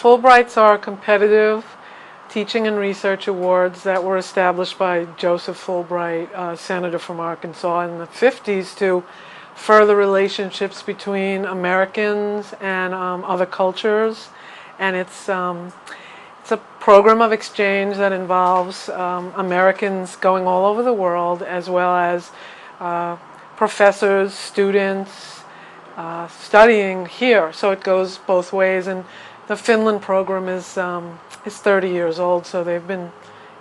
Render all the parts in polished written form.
Fulbrights are competitive teaching and research awards that were established by Joseph Fulbright, senator from Arkansas in the 50s, to further relationships between Americans and other cultures. And it's a program of exchange that involves Americans going all over the world, as well as professors, students studying here. So it goes both ways. And the Finland program is 30 years old, so they've been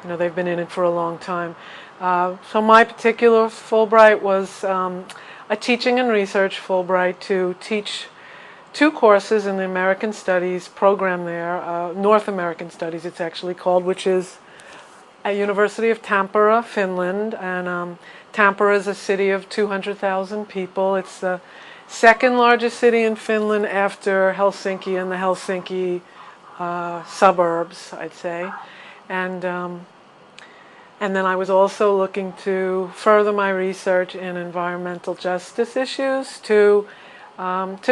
in it for a long time. So my particular Fulbright was a teaching and research Fulbright to teach 2 courses in the American Studies program there, North American Studies it's actually called, which is at University of Tampere, Finland. And Tampere is a city of 200,000 people. It's the second largest city in Finland after Helsinki and the Helsinki suburbs, I'd say. And then I was also looking to further my research in environmental justice issues, to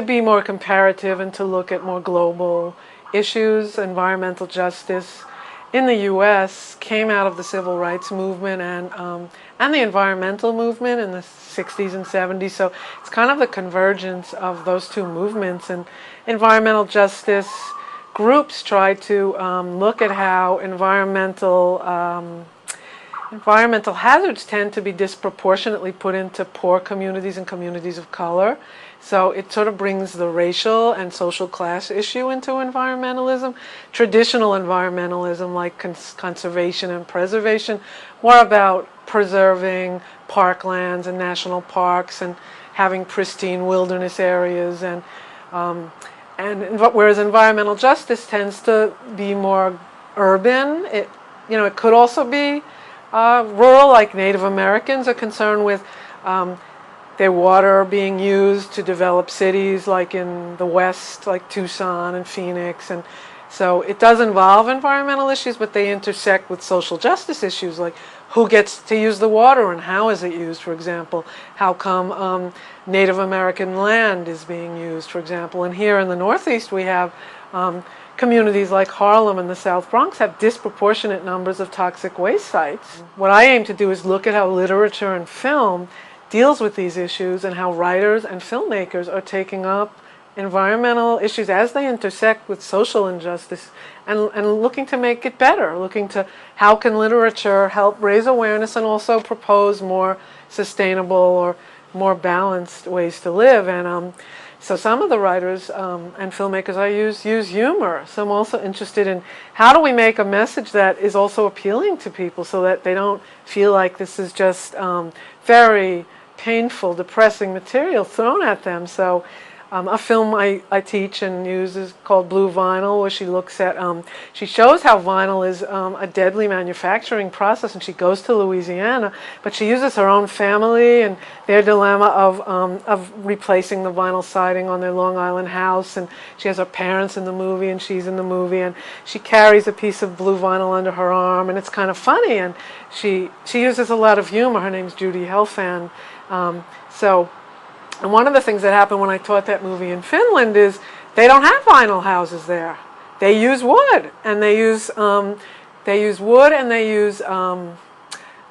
be more comparative and to look at more global issues. Environmental justice in the U.S. came out of the civil rights movement and the environmental movement in the 60s and 70s. So it's kind of the convergence of those 2 movements. And environmental justice groups try to look at how environmental hazards tend to be disproportionately put into poor communities and communities of color. So it sort of brings the racial and social class issue into environmentalism. Traditional environmentalism, like conservation and preservation, more about preserving parklands and national parks and having pristine wilderness areas. And whereas environmental justice tends to be more urban, it could also be rural, like Native Americans are concerned with their water being used to develop cities, like in the West, like Tucson and Phoenix. And so it does involve environmental issues, but they intersect with social justice issues, like who gets to use the water and how is it used, for example. How come Native American land is being used, for example. And here in the Northeast we have communities like Harlem and the South Bronx have disproportionate numbers of toxic waste sites. What I aim to do is look at how literature and film deals with these issues and how writers and filmmakers are taking up environmental issues as they intersect with social injustice and looking to make it better, looking to how can literature help raise awareness and also propose more sustainable or more balanced ways to live. And so some of the writers and filmmakers I use humor. So I'm also interested in how do we make a message that is also appealing to people so that they don't feel like this is just very painful, depressing material thrown at them. So a film I teach and use is called Blue Vinyl, where she looks at, she shows how vinyl is a deadly manufacturing process, and she goes to Louisiana, but she uses her own family and their dilemma of replacing the vinyl siding on their Long Island house, and she has her parents in the movie and she's in the movie, and she carries a piece of blue vinyl under her arm, and it's kind of funny, and she uses a lot of humor. Her name's Judy Helfand. And one of the things that happened when I taught that movie in Finland is they don't have vinyl houses there. They use wood, and they use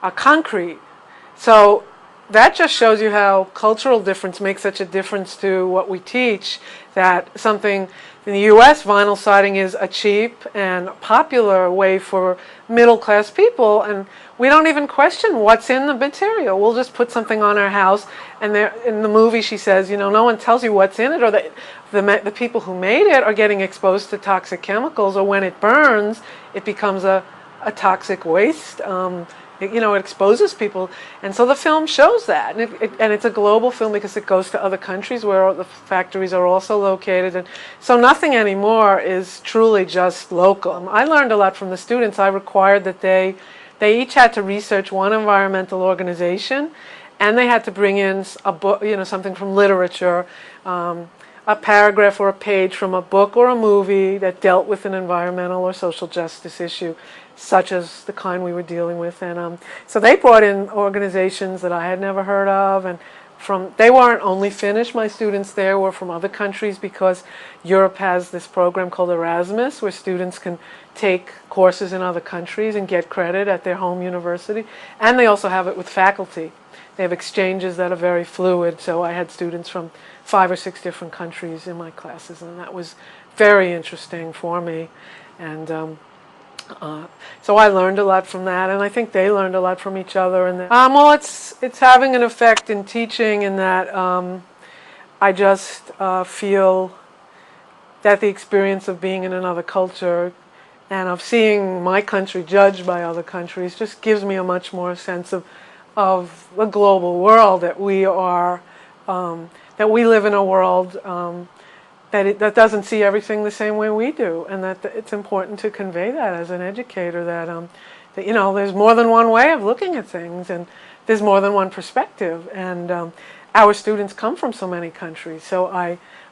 concrete. So that just shows you how cultural difference makes such a difference to what we teach. That something in the U.S. vinyl siding is a cheap and popular way for middle-class people, and we don't even question what's in the material. We'll just put something on our house, and in the movie she says, no one tells you what's in it, or the people who made it are getting exposed to toxic chemicals, or when it burns, it becomes a toxic waste. It exposes people, and so the film shows that, and it's a global film because it goes to other countries where the factories are also located, and so nothing anymore is truly just local. I learned a lot from the students. I required that they each had to research one environmental organization, and they had to bring in a book, something from literature, a paragraph or a page from a book or a movie that dealt with an environmental or social justice issue, such as the kind we were dealing with. And so they brought in organizations that I had never heard of, and they weren't only Finnish. My students there were from other countries because Europe has this program called Erasmus where students can take courses in other countries and get credit at their home university. And they also have it with faculty. They have exchanges that are very fluid. So I had students from 5 or 6 different countries in my classes, and that was very interesting for me. And so I learned a lot from that, and I think they learned a lot from each other. And well, it's having an effect in teaching in that I just feel that the experience of being in another culture and of seeing my country judged by other countries just gives me a much more sense of the global world, that we are that we live in a world that doesn't see everything the same way we do, and that it's important to convey that as an educator, that there's more than one way of looking at things, and there's more than one perspective, and our students come from so many countries. So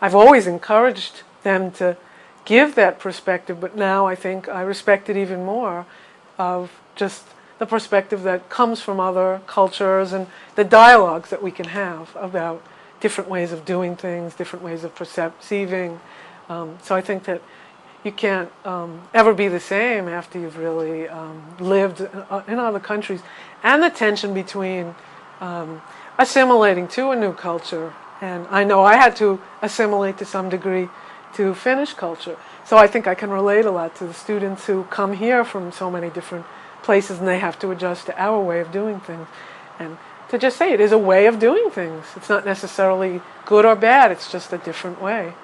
I've always encouraged them to give that perspective, but now I think I respect it even more, of just the perspective that comes from other cultures and the dialogues that we can have about different ways of doing things, different ways of perceiving. So I think that you can't ever be the same after you've really lived in other countries. And the tension between assimilating to a new culture. And I know I had to assimilate to some degree to Finnish culture. So I think I can relate a lot to the students who come here from so many different places, and they have to adjust to our way of doing things. And to just say it is a way of doing things. It's not necessarily good or bad, it's just a different way.